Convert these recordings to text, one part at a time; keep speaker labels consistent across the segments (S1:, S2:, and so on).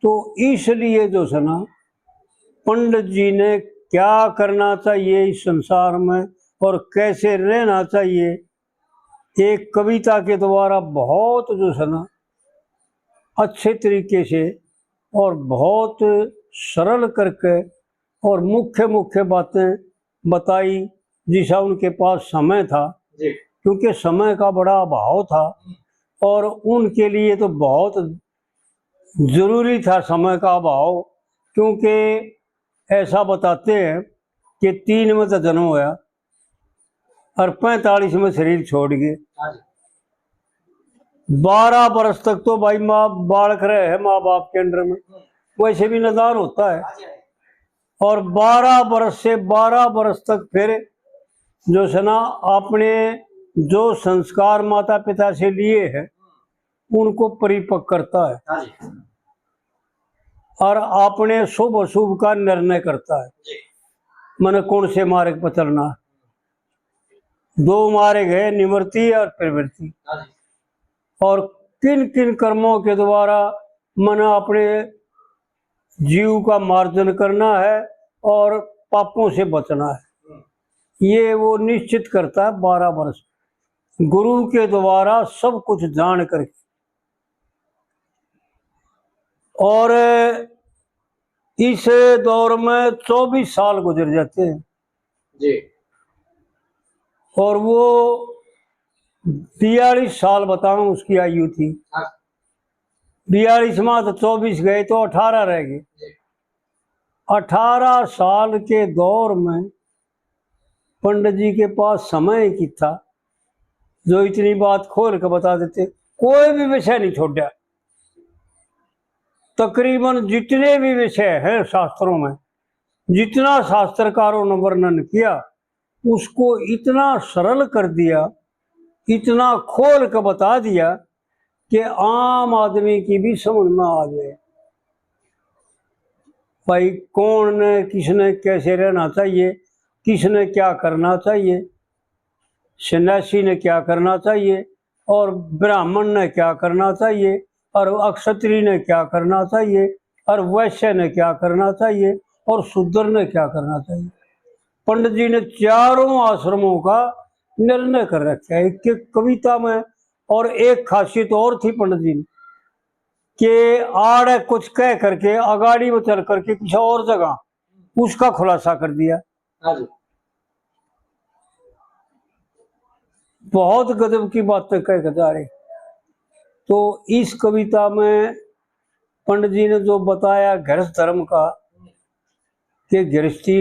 S1: तो इसलिए जो है ना पंडित जी ने क्या करना चाहिए इस संसार में और कैसे रहना चाहिए, एक कविता के द्वारा बहुत जो है ना अच्छे तरीके से और बहुत सरल करके और मुख्य मुख्य बातें बताई, जिसा उनके पास समय था, क्योंकि समय का बड़ा अभाव था और उनके लिए तो बहुत जरूरी था समय का अभाव। क्योंकि ऐसा बताते हैं कि 3 में तो जन्म होया और 45 में शरीर छोड़ गए। 12 बरस तक तो भाई माँ बालक रहे है माँ बाप के अंडर में, वैसे भी निदान होता है। और 12 बरस से 12 बरस तक फिर जो है ना अपने जो संस्कार माता पिता से लिए हैं उनको परिपक्व करता है और अपने शुभ अशुभ का निर्णय करता है। मैंने कौन से मार्ग पर चलना, 2 मार्ग है, निवृत्ति और प्रवृत्ति। और किन किन कर्मों के द्वारा मैंने अपने जीव का मार्जन करना है और पापों से बचना है, ये वो निश्चित करता है 12 वर्ष गुरु के द्वारा सब कुछ जान करके। और इस दौर में 24 साल गुजर जाते हैं जी। और वो 42 साल बताऊं उसकी आयु थी। 42 में तो 24 गए तो 18 रह गए। 18 साल के दौर में पंडित जी के पास समय की था जो इतनी बात खोल कर बता देते। कोई भी विषय नहीं छोड़ा, तकरीबन जितने भी विषय हैं शास्त्रों में, जितना शास्त्रकारों ने वर्णन किया उसको इतना सरल कर दिया, इतना खोल कर बता दिया कि आम आदमी की भी समझ में आ जाए भाई कौन ने किसने कैसे रहना चाहिए, किसने क्या करना चाहिए, सन्यासी ने क्या करना चाहिए और ब्राह्मण ने क्या करना चाहिए और अक्षत्रिय ने क्या करना चाहिए और वैश्य ने क्या करना चाहिए और शूद्र ने क्या करना चाहिए। पंडित जी ने चारों आश्रमों का निर्णय कर रखा है एक एक कविता में। और एक खासियत और थी पंडित जी ने कि आड़ कुछ कह करके अगाड़ी में चल करके किसी और जगह उसका खुलासा कर दिया। बहुत गजब की बातें कह कर जा रहे। तो इस कविता में पंडित जी ने जो बताया गृहस्थ धर्म का कि गृहस्थी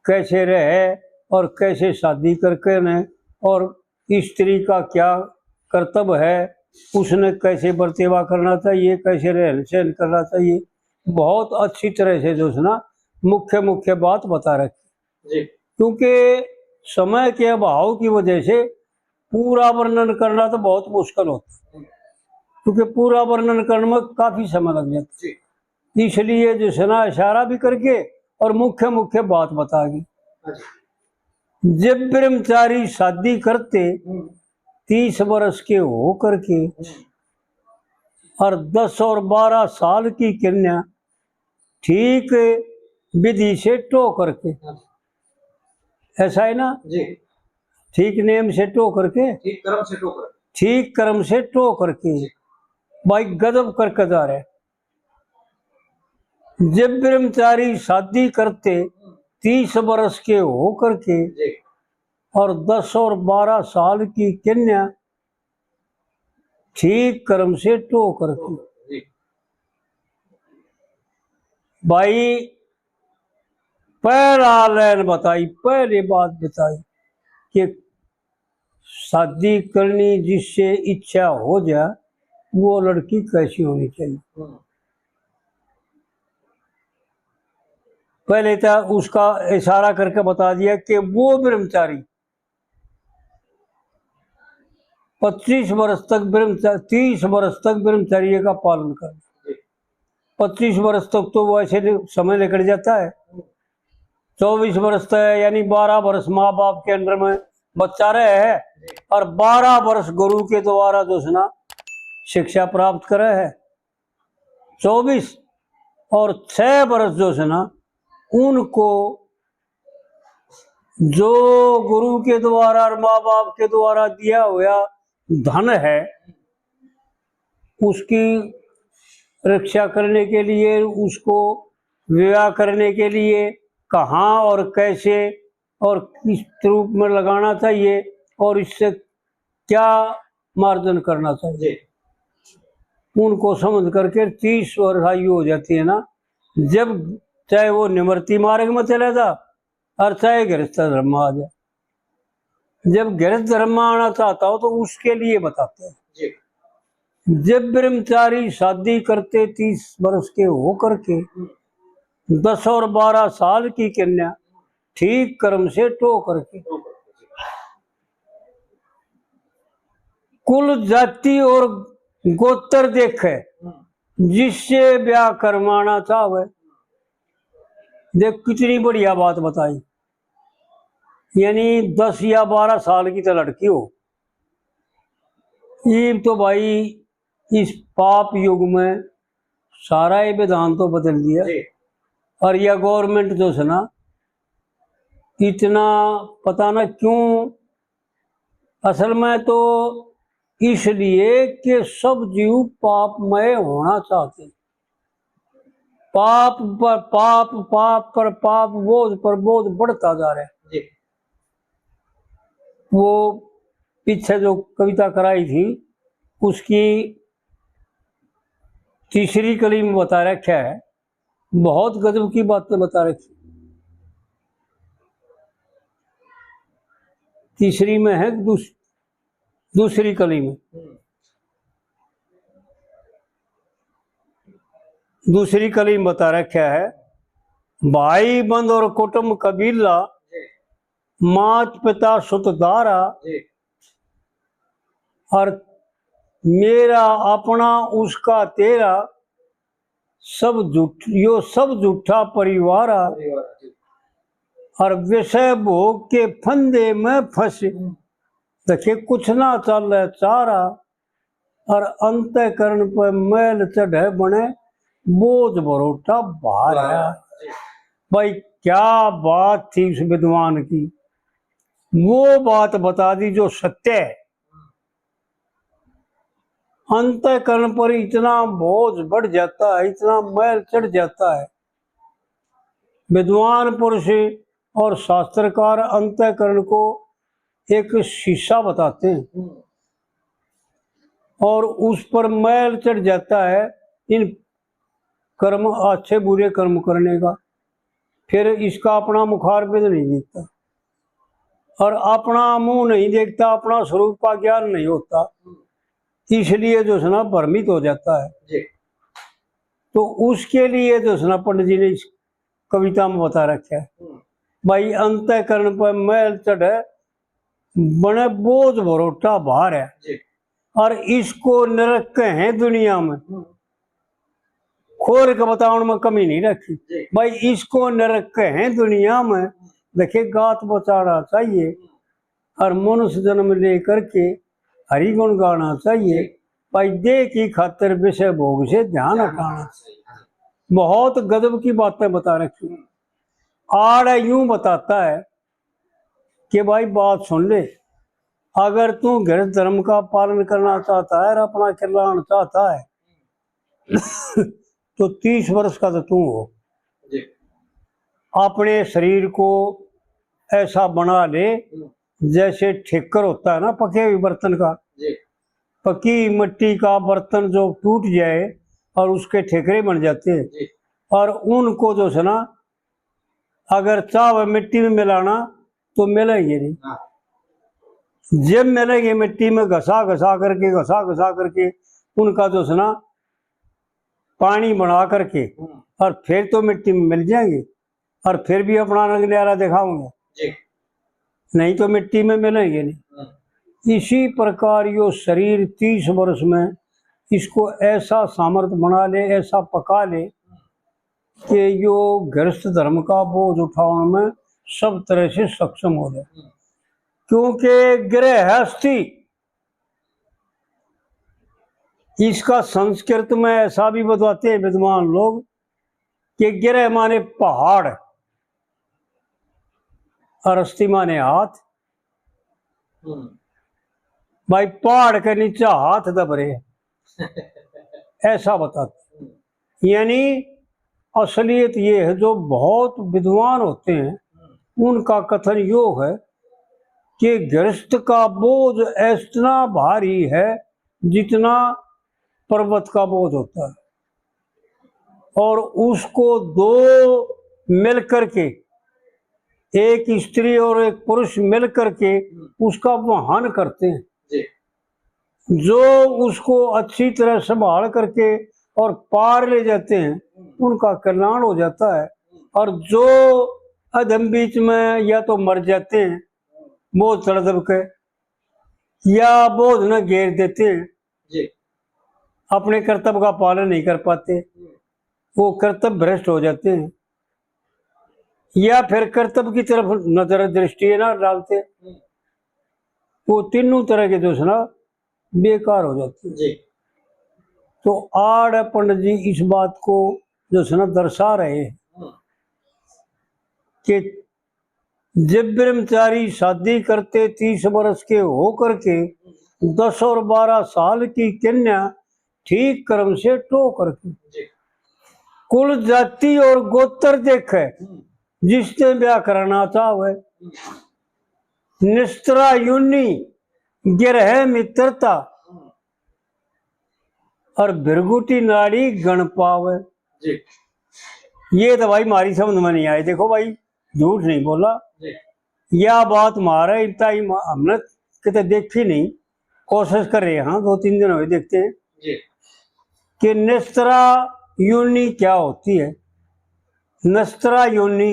S1: कैसे रहे और कैसे शादी करके ने और स्त्री का क्या कर्तव्य है, उसने कैसे बर्तेवा करना चाहिए, कैसे रहन सहन करना चाहिए, बहुत अच्छी तरह से जो है ना मुख्य मुख्य बात बता रखी। क्योंकि समय के अभाव की वजह से पूरा वर्णन करना तो बहुत मुश्किल होता है, क्योंकि पूरा वर्णन करने में काफी समय लग जाता है। इसलिए जो है ना इशारा भी करके और मुख्य मुख्य बात बता दी। जब ब्रह्मचारी शादी करते 30 वर्ष के हो करके और 10 और 12 साल की कन्या ठीक विधि से टो करके, ऐसा है ना जी, ठीक नेम से टो करके, ठीक कर्म से टो करके भाई गजब करके जा रहे। जब ब्रह्मचारी शादी करते 30 वर्ष के हो करके और 10 और 12 साल की कन्या ठीक कर्म से टो करके। भाई पहला लाइन बताई, पहली बात बताई कि शादी करनी जिससे इच्छा हो जाए वो लड़की कैसी होनी चाहिए। पहले तो उसका इशारा करके बता दिया कि वो ब्रह्मचारी 25 वर्ष तक ब्रह्मचारी, 30 वर्ष तक ब्रह्मचर्य का पालन कर। 25 वर्ष तक तो वो ऐसे समय निकल जाता है, 24 वर्ष तक यानी 12 वर्ष माँ बाप के अंडर में बच्चा रहे है और 12 वर्ष गुरु के द्वारा जो है ना शिक्षा प्राप्त करे है। 24 और 6 वर्ष जो है ना, उनको जो गुरु के द्वारा और माँ बाप के द्वारा दिया हुआ धन है, उसकी रक्षा करने के लिए, उसको विवाह करने के लिए कहाँ और कैसे और किस रूप में लगाना चाहिए और इससे क्या मार्जन करना चाहिए, उनको समझ करके 30 वर्ष आयु हो जाती है ना, जब चाहे वो निवृत्ति मार्ग में चला जा और चाहे गृहस्थ धर्म में आ जाए। जब गृहस्थ धर्म में आना चाहता हो तो उसके लिए बताते हैं। जब ब्रह्मचारी शादी करते 30 वर्ष के हो करके 10 और 12 साल की कन्या ठीक कर्म से टो करके कुल जाति और गोत्र देखे जिससे ब्याह करवाना चाहे। देख कितनी बढ़िया बात बताई, यानी 10 या 12 साल की तो लड़की हो। ये तो भाई इस पाप युग में सारा ये विधान तो बदल दिया। और यह गवर्नमेंट जो है ना, इतना पता ना क्यों, असल में तो इसलिए कि सब जीव पापमय होना चाहते, पाप पर पाप, पाप पर पाप, बोझ पर बोझ बढ़ता जा रहा है। वो पीछे जो कविता कराई थी उसकी तीसरी कली में बता रखा है, बहुत गजब की बातें बता रखी। तीसरी में है, दूसरी कली में, दूसरी कली में बता रखा है, भाई बंद और कुटुंब कबीला, मात पिता सुत दारा, और मेरा अपना उसका तेरा, सब झूठ, यो सब झूठा परिवार, और विषय भोग के फंदे में फंसे, देखिए कुछ ना चल चारा, और अंतःकरण पर मैल चढ़े बने, बोझ भरोटा भार है। भाई क्या बात थी उस विद्वान की, वो बात बता दी जो सत्य है। अंतःकरण पर इतना बोझ बढ़ जाता है, इतना मैल चढ़ जाता है। विद्वान पुरुष और शास्त्रकार अंतःकरण को एक शीशा बताते हैं और उस पर मैल चढ़ जाता है इन कर्म, अच्छे बुरे कर्म करने का, फिर इसका अपना मुखारबिंद नहीं दिखता और अपना मुंह नहीं देखता, अपना स्वरूप का ज्ञान नहीं होता, इसलिए जो है ना भ्रमित हो जाता है। तो उसके लिए जो है ना पंडित जी ने इस कविता में बता रखा है, भाई अंतःकरण पर मैल चढ़े बने, बोझ भरोटा भार है, और इसको नरक कहें दुनिया में, खोर के बताओ में कमी नहीं रखी। भाई इसको नरक कहें दुनिया में, देखिए गात बचाना चाहिए और मनुष्य जन्म लेकर के हरि गुण गाना चाहिए। भाई देह की खातिर विषय भोग से ध्यान हटाना चाहिए। बहुत गजब की बातें बता रखी। आड़ यूं बताता है कि भाई बात सुन ले, अगर तू गृहस्थ धर्म का पालन करना चाहता है और अपना कल्याण चाहता है तो 30 वर्ष का तो तू हो, अपने शरीर को ऐसा बना ले जैसे ठेकर होता है ना पके हुए बर्तन का, पकी मिट्टी का बर्तन जो टूट जाए और उसके ठेकरे बन जाते हैं, और उनको जो है ना अगर चाहे मिट्टी में मिलाना तो मिलेंगे नहीं, जब मिलेंगे मिट्टी में घसा घसा करके उनका जो है ना पानी बना करके और फिर तो मिट्टी में मिल जाएंगे और फिर भी अपना रंग न्यारा दिखाओगे, नहीं तो मिट्टी में मिलेंगे नहीं। इसी प्रकार यो शरीर 30 वर्ष में इसको ऐसा सामर्थ्य बना ले, ऐसा पका ले कि यो गृहस्थ धर्म का बोझ उठाने में सब तरह से सक्षम हो जाए। क्योंकि गृहस्थी इसका संस्कृत में ऐसा भी बताते हैं विद्वान लोग कि गिरह माने पहाड़ और अस्थि माने हाथ। भाई पहाड़ के नीचे हाथ दब रहे ऐसा बताते। यानी असलियत ये है, जो बहुत विद्वान होते हैं उनका कथन यो है कि गृहस्थ का बोझ इतना भारी है जितना पर्वत का बोझ होता है, और उसको दो मिलकर के, एक स्त्री और एक पुरुष मिलकर के उसका वहन करते हैं जी। जो उसको अच्छी तरह संभाल करके और पार ले जाते हैं उनका कल्याण हो जाता है, और जो अधम बीच में या तो मर जाते हैं बोझ तड़प के, या बोझ न घेर देते हैं जी। अपने कर्तव्य का पालन नहीं कर पाते, वो कर्तव्य भ्रष्ट हो जाते हैं, या फिर कर्तव्य की तरफ नजर दृष्टि ना डालते, वो तीनों तरह के जो है ना बेकार हो जाते हैं। तो आड़ पंडित जी इस बात को जो है ना दर्शा रहे हैं कि जब ब्रह्मचारी शादी करते 30 वर्ष के होकर के 10 और 12 साल की कन्या ठीक कर्म से टो करके कुल जाति और गोत्र देखे जिसने ब्याह करना चाहे, निस्त्रा युनि गिरह मित्रता और भृगुटी नाड़ी गण पावे। ये तो भाई हमारी समझ में नहीं आई। देखो भाई झूठ नहीं बोला, यह बात हमारा इतना ही हमने कितने देखी नहीं, कोशिश कर रहे हैं, हाँ 2-3 दिन हुए देखते हैं कि निस्त्रा योनि क्या होती है। नस्त्रा योनि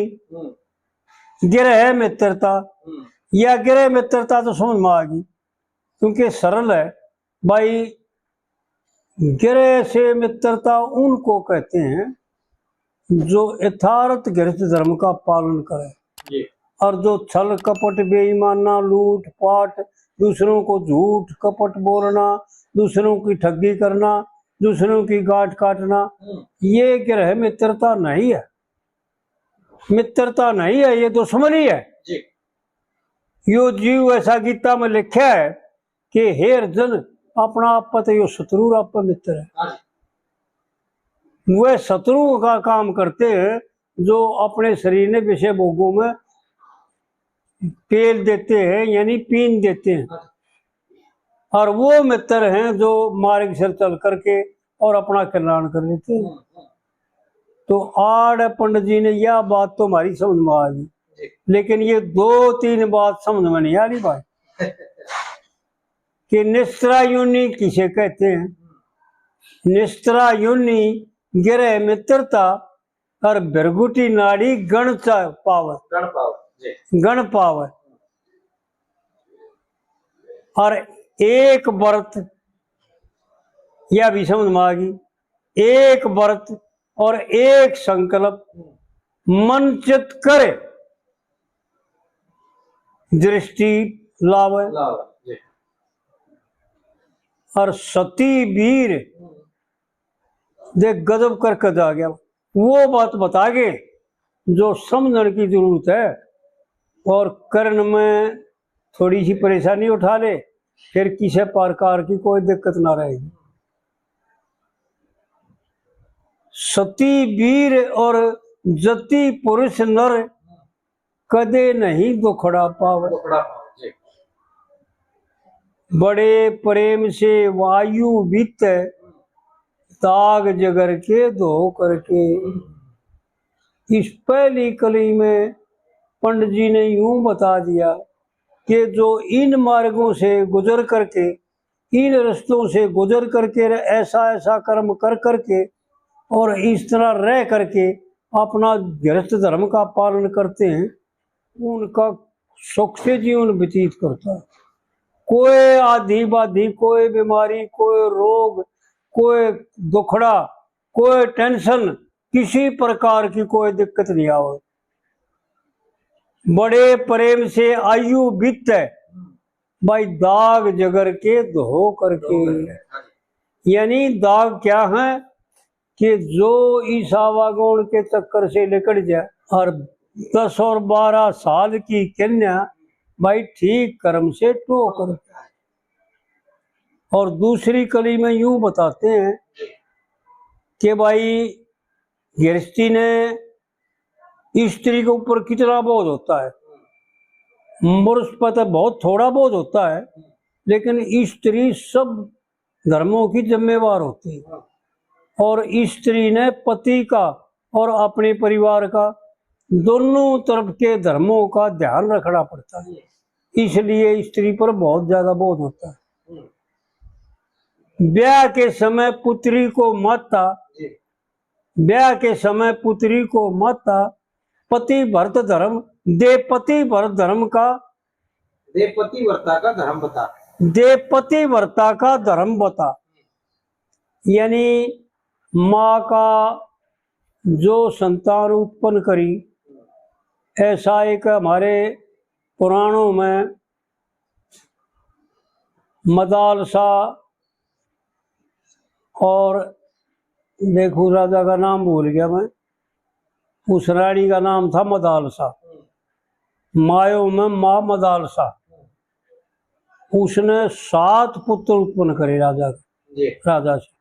S1: गिरह मित्रता, या गिरह मित्रता तो समझ में आ गई क्योंकि सरल है भाई। गिरह से मित्रता उनको कहते हैं जो यथार्थ गृहस्थ धर्म का पालन करे, और जो छल कपट बेईमाना लूट पाट, दूसरों को झूठ कपट बोलना, दूसरों की ठगी करना, दूसरों की गांठ काटना, ये ग्रह मित्रता नहीं है, मित्रता नहीं है, ये दुश्मनी है जी। यो जीव ऐसा गीता में लिखा है कि हे अर्जुन अपना आप पता यो शत्रु आपका मित्र है। वह शत्रु का काम करते हैं जो अपने शरीर ने विषय भोगों में पेल देते हैं यानी पीन देते हैं, और वो मित्र हैं जो मार्ग से चल करके और अपना कल्याण कर लेते हैं। तो आड़ पंडित जी ने यह बात तो हमारी समझ में आ गई, लेकिन ये 2-3 बात समझ में नहीं आ रही भाई कि निस्त्रा योनि किसे कहते हैं। निस्त्रा योनि गिरह मित्रता और भृगुटी नाड़ी गण पावर, गण पावर, और एक व्रत, यह भी समझ में आ गई, एक व्रत और एक संकल्प मन चित करे दृष्टि लावे, और सती वीर देख गजब करके जा गया। वो बात बता गए जो समझने की जरूरत है, और कर्ण में थोड़ी सी परेशानी उठा ले फिर किसी प्रकार की कोई दिक्कत ना रहेगी। सती वीर और जति पुरुष नर कदे नहीं दुखड़ा पावे, बड़े प्रेम से वायु बीत दाग जगर के धो करके। इस पहली कली में पंडित जी ने यूं बता दिया कि जो इन मार्गों से गुजर करके, इन रस्तों से गुजर करके ऐसा ऐसा कर्म कर करके और इस तरह रह करके अपना गृहस्थ धर्म का पालन करते हैं, उनका सुख से जीवन व्यतीत करता है। कोई आधी बाधी, कोई बीमारी, कोई रोग, कोई दुखड़ा, कोई टेंशन, किसी प्रकार की कोई दिक्कत नहीं आवे। बड़े प्रेम से आयु बीत भाई दाग जगर के धो करके। यानी दाग क्या है कि जो इस आवागमन के चक्कर से निकल जाए और 10 और 12 साल की कन्या भाई ठीक कर्म से टोकर। और दूसरी कली में यूं बताते हैं कि भाई गृहस्थी ने स्त्री के ऊपर कितना बोझ होता है। पुरुष पर तो बहुत थोड़ा बोझ होता है, लेकिन स्त्री सब धर्मों की जिम्मेवार होती है। और स्त्री ने पति का और अपने परिवार का दोनों तरफ के धर्मों का ध्यान रखना पड़ता है, इसलिए स्त्री पर बहुत ज्यादा बोझ होता है। ब्याह के समय पुत्री को माता, ब्याह के समय पुत्री को माता पति भरत धर्म दे, पति भरत धर्म का
S2: दे पतिव्रता का धर्म बता,
S1: दे पतिव्रता का धर्म बता। यानी माँ का जो संतान उत्पन्न करी, ऐसा एक हमारे पुराणों में मदालसा और देखो राजा का नाम भूल गया मैं, उस रानी का नाम था मदालसा, मायो में माँ मदालसा। उसने 7 पुत्र उत्पन्न करे राजा से,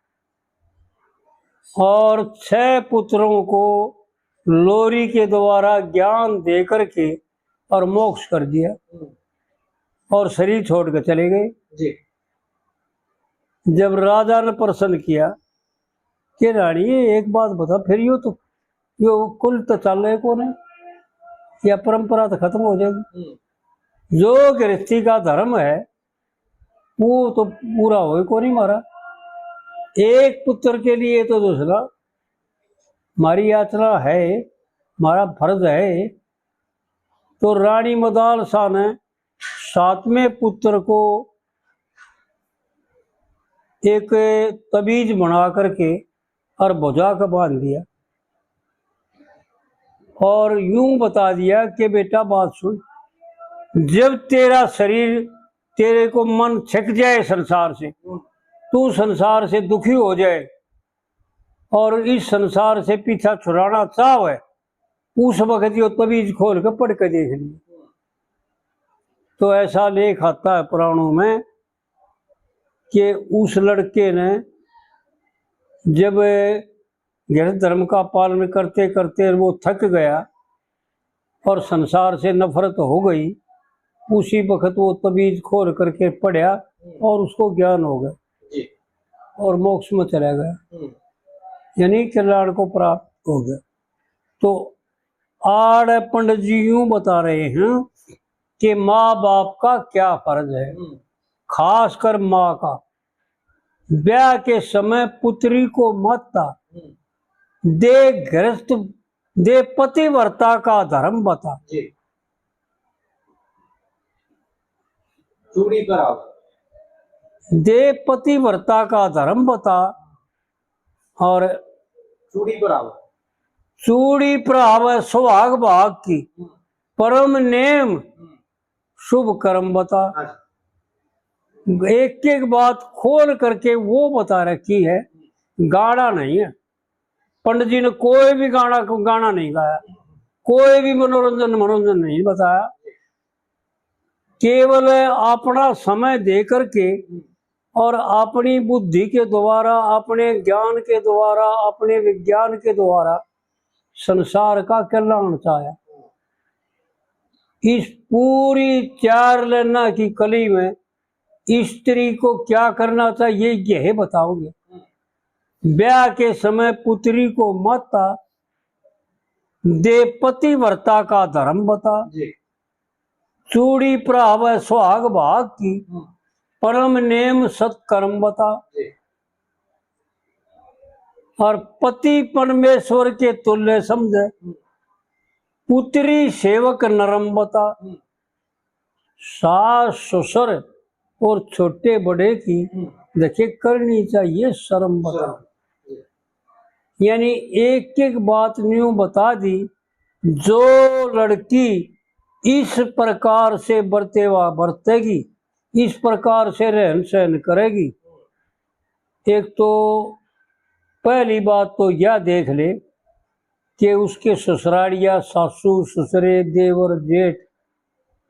S1: और 6 पुत्रों को लोरी के द्वारा ज्ञान दे करके और मोक्ष कर दिया और शरीर छोड़ कर चले गए। जब राजा ने प्रश्न किया कि रानी एक बात बता, फिर यो कुल तो चल रहे कौन है, या परंपरा तो खत्म हो जाएगी। जो गृहस्थी का धर्म है वो तो पूरा हो को नहीं मारा, एक पुत्र के लिए तो दूसरा हमारी यात्रा है, हमारा फर्ज है। तो रानी मदालसा ने 7वें पुत्र को एक तबीज बना करके और भुजा का बांध दिया और यूं बता दिया कि बेटा बात सुन, जब तेरा शरीर, तेरे को मन छिक जाए संसार से, तू संसार से दुखी हो जाए और इस संसार से पीछा छुड़ाना चाहे, उस वक्त यो तबीज खोल के पढ़ के देख ली। तो ऐसा लेख आता है पुराणों में कि उस लड़के ने जब गृहस्थ धर्म का पालन करते करते वो थक गया और संसार से नफरत हो गई, उसी वक्त वो तबीज खोल करके पढ़ा और उसको ज्ञान हो गया और मोक्ष में चला गया, यानी कल्याण को प्राप्त हो गया। तो आड़ पंडित जी यूं बता रहे हैं कि माँ बाप का क्या फर्ज है, खासकर माँ का। ब्याह के समय पुत्री को माता दे, गृहस्थ दे पतिव्रता का धर्म बता।
S2: चूड़ी पर
S1: दे पतिव्रता का धर्म बता। और
S2: चूड़ी पर
S1: चूड़ी प्रभाव सुहाग भाग की, परम नेम शुभ कर्म बता। एक एक बात खोल करके वो बता रखी है, गाना नहीं है। पंडित जी ने कोई भी गाना नहीं गाया, कोई भी मनोरंजन नहीं बताया, केवल अपना समय दे करके और अपनी बुद्धि के द्वारा, अपने ज्ञान के द्वारा, अपने विज्ञान के द्वारा संसार का कल्याण चाहा। इस पूरी 4 लेना की कली में स्त्री को क्या करना चाहिए यह बताओगे। ब्याह के समय पुत्री को माता दे, पतिव्रता का धर्म बता। चूड़ी प्रभाव सुहाग भाग की, परम नेम सत्कर्म बता। और पति परमेश्वर के तुल्य समझे, पुत्री सेवक नरम बता। सास ससुर और छोटे बड़े की देखिए करनी चाहिए शर्म बता। यानी एक एक बात न्यू बता दी। जो लड़की इस प्रकार से बरतेगी, इस प्रकार से रहन सहन करेगी, एक तो पहली बात तो यह देख ले कि उसके ससुरालिया, सासू, ससुरे, देवर, जेठ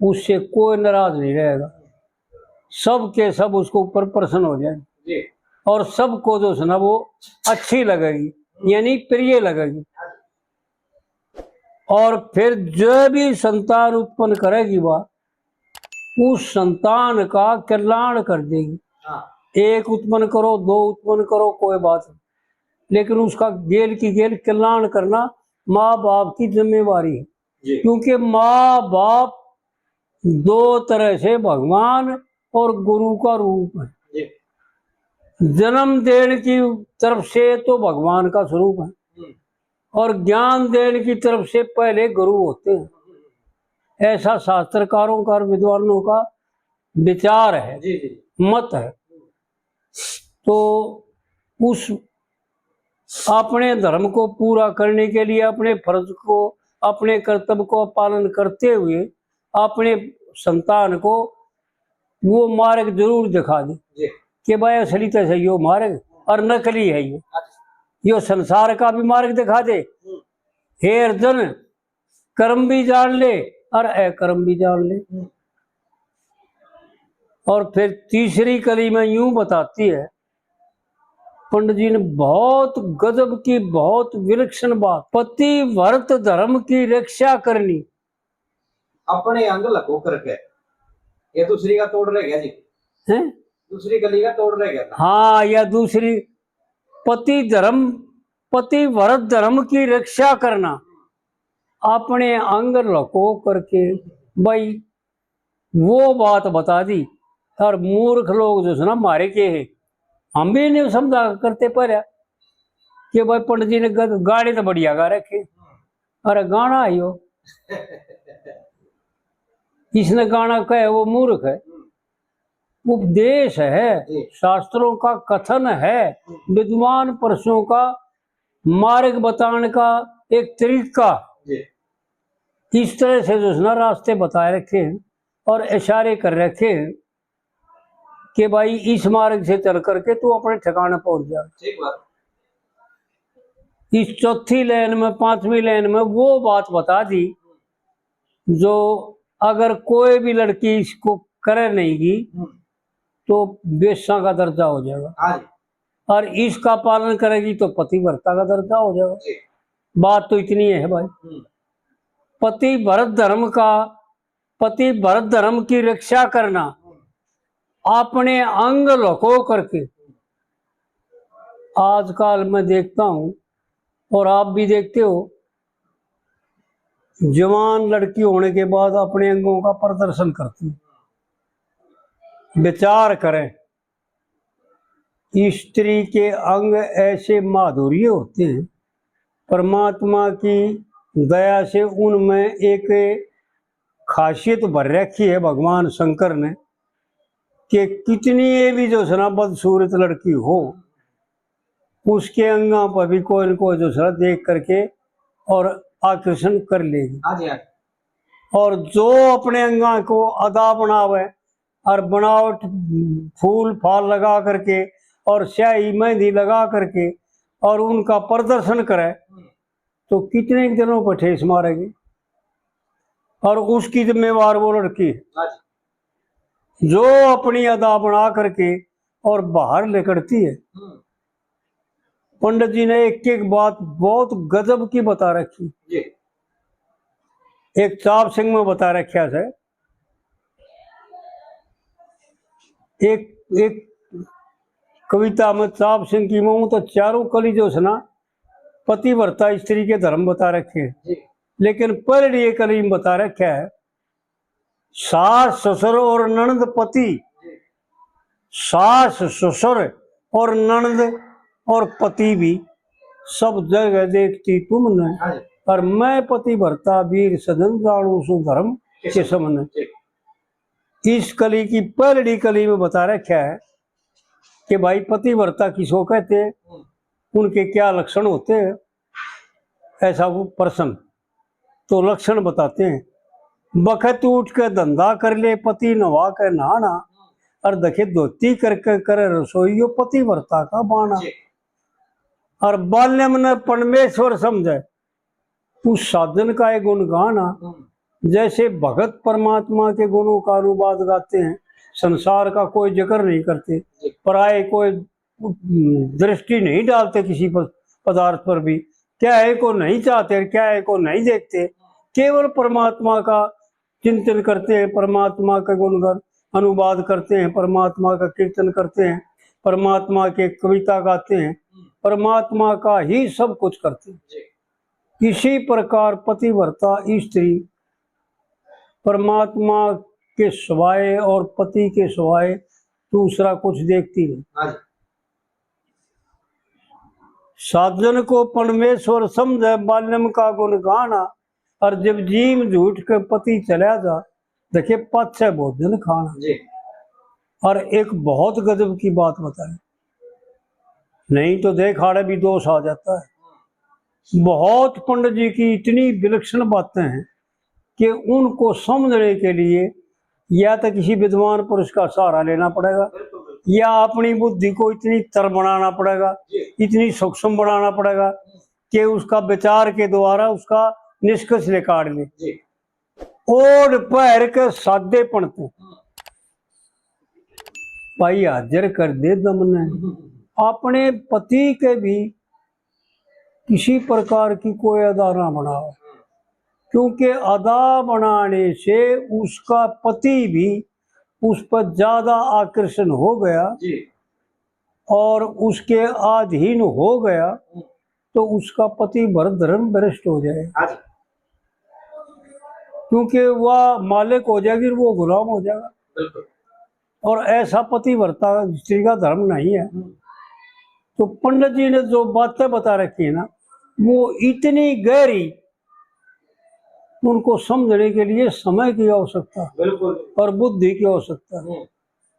S1: उससे कोई नाराज नहीं रहेगा, सब के सब उसको ऊपर प्रसन्न हो जाए
S2: जी
S1: और सबको जो है ना वो अच्छी लगेगी, यानी प्रिय लगेगी। और फिर जो भी संतान उत्पन्न करेगी वह उस संतान का कल्याण कर देगी।
S2: हाँ
S1: एक उत्पन्न करो, दो उत्पन्न करो, कोई बात नहीं, लेकिन उसका गेल की गेल कल्याण करना माँ बाप की जिम्मेवारी है।
S2: जी
S1: क्योंकि माँ बाप दो तरह से भगवान और गुरु का रूप है।
S2: जी
S1: जन्म देने की तरफ से तो भगवान का स्वरूप है और ज्ञान देने की तरफ से पहले गुरु होते हैं, ऐसा शास्त्रकारों का और विद्वानों का विचार है,
S2: जी जी
S1: मत है। तो उस अपने धर्म को पूरा करने के लिए, अपने फर्ज को, अपने कर्तव्य को पालन करते हुए अपने संतान को वो मार्ग जरूर दिखा दे
S2: जी
S1: कि भाई असली तो है यो मार्ग और नकली है यो संसार का भी मार्ग दिखा दे। हे अर्जुन, कर्म भी जान ले और अकर्म भी जान ले। और फिर तीसरी कली में यूं बताती है पंडित जी ने, बहुत गजब की, बहुत विलक्षण बात, पति व्रत धर्म की रक्षा करनी।
S2: अपने अंग लगो करके, ये दूसरी का तोड़ रह गया जी,
S1: है
S2: दूसरी गली का तोड़ रह गया था।
S1: हाँ, या दूसरी पति व्रत धर्म की रक्षा करना, अपने अंग लको करके भाई वो बात बता दी। और मूर्ख लोग जो है ना मारे के है, हम भी नहीं समझा करते पर कि भाई पंडित जी ने गाड़ी तो बढ़िया गा रखे, अरे गाना आयो इसने गाना कहे वो मूर्ख है। उपदेश है, शास्त्रों का कथन है, विद्वान पुरुषों का मार्ग बताने का एक तरीका, इस तरह से जो है ना रास्ते बताए रखे हैं और इशारे कर रखे हैं कि भाई इस मार्ग से चल करके तू अपने ठिकाने पहुंच जा।
S2: ठीक बात।
S1: इस चौथी लाइन में, पांचवी लाइन में वो बात बता दी जो अगर कोई भी लड़की इसको करे नहीं की तो बेश्या का दर्जा हो जाएगा, और इसका पालन करेगी तो पतिव्रता का दर्जा हो जाएगा। बात तो इतनी है भाई, पति भरत धर्म की रक्षा करना, अपने अंग लको करके। आजकल मैं देखता हूं और आप भी देखते हो, जवान लड़की होने के बाद अपने अंगों का प्रदर्शन करती है। विचार करें, स्त्री के अंग ऐसे माधुर्य होते हैं, परमात्मा की दया से उनमें एक खासियत भर रखी है भगवान शंकर ने कि कितनी ये भी जो है ना बदसूरत लड़की हो, उसके अंगों पर भी कोई न कोई जो है देख करके और आकर्षण कर लेगी। और जो अपने अंगा को अदा बनावे और बनावट फूल फाल लगा करके और स्याही मेहंदी लगा करके और उनका प्रदर्शन करे तो कितने दिनों पर ठेस मारेगी। और उसकी जिम्मेवार वो लड़की है जो अपनी अदा बना करके और बाहर निकलती है। पंडित जी ने एक एक बात बहुत गजब की बता रखी। एक चाप सिंह में बता रखा है, एक कविता में चाप सिंह की मुँह तो चारों कली जो है ना पतिव्रता स्त्री के धर्म बता रखे हैं, लेकिन पहले एक कली में बता रखा है सास ससुर और ननद पति, सास ससुर और ननद और पति भी सब जगह देखती तुमने, और मैं पतिव्रता वीर सजन जानू सु धर्म के समन। इस कली की पहली कली में बता रखा है कि भाई पतिव्रता किसको कहते हैं, उनके क्या लक्षण होते हैं। ऐसा वो प्रश्न तो लक्षण बताते हैं, बखत उठ के धंधा कर ले पति नवा के नहाना, और देखे धोती करके करे रसोईयो पतिव्रता का बाना।
S2: जी
S1: और बाल्य मन परमेश्वर समझे उस साधन का एक गुण गाना। जैसे भगत परमात्मा के गुणों का अनुवाद गाते हैं, संसार का कोई जिक्र नहीं करते, पराये कोई दृष्टि नहीं डालते किसी पदार्थ पर भी, क्या है को नहीं चाहते, क्या है को नहीं देखते, केवल परमात्मा का चिंतन करते हैं, परमात्मा का गुणगान अनुवाद करते हैं, परमात्मा का कीर्तन करते हैं, परमात्मा के कविता गाते हैं, परमात्मा का ही सब कुछ करते हैं।
S2: जी
S1: इसी प्रकार पतिव्रता स्त्री परमात्मा के सिवाय और पति के सिवाय दूसरा कुछ देखती नहीं।
S2: हाँ जी
S1: साधन को परमेश्वर समझे बाल्यम का गुण गाना। और जब जीव झूठ के पति चला जा देखे पथ से भोजन खाना।
S2: जी
S1: और एक बहुत गजब की बात बताई, नहीं तो देख आड़े भी दोष आ जाता है। बहुत पंडित जी की इतनी विलक्षण बातें हैं कि उनको समझने के लिए या तो किसी विद्वान पुरुष का सहारा लेना पड़ेगा, या अपनी बुद्धि को इतनी तर बनाना पड़ेगा, इतनी सूक्ष्म बनाना पड़ेगा कि उसका विचार के द्वारा उसका निष्कर्ष निकाल ले।
S2: जी
S1: ओढ़ पैर के सादे पड़ते भाई हाजिर कर दे दमने। अपने पति के भी किसी प्रकार की कोई अदा ना बनाओ, क्योंकि अदा बनाने से उसका पति भी उस पर ज्यादा आकर्षण हो गया
S2: जी
S1: और उसके अधीन हो गया तो उसका पति भरधर्म भ्रष्ट हो जाएगा,
S2: हाँ जी
S1: क्योंकि वह मालिक हो जाएगी, वो गुलाम हो जाएगा।
S2: बिल्कुल
S1: और ऐसा पतिव्रता स्त्री का धर्म नहीं है। तो पंडित जी ने जो बातें बता रखी है ना, वो इतनी गहरी, उनको समझने के लिए समय की आवश्यकता
S2: बिल्कुल
S1: और बुद्धि की आवश्यकता है।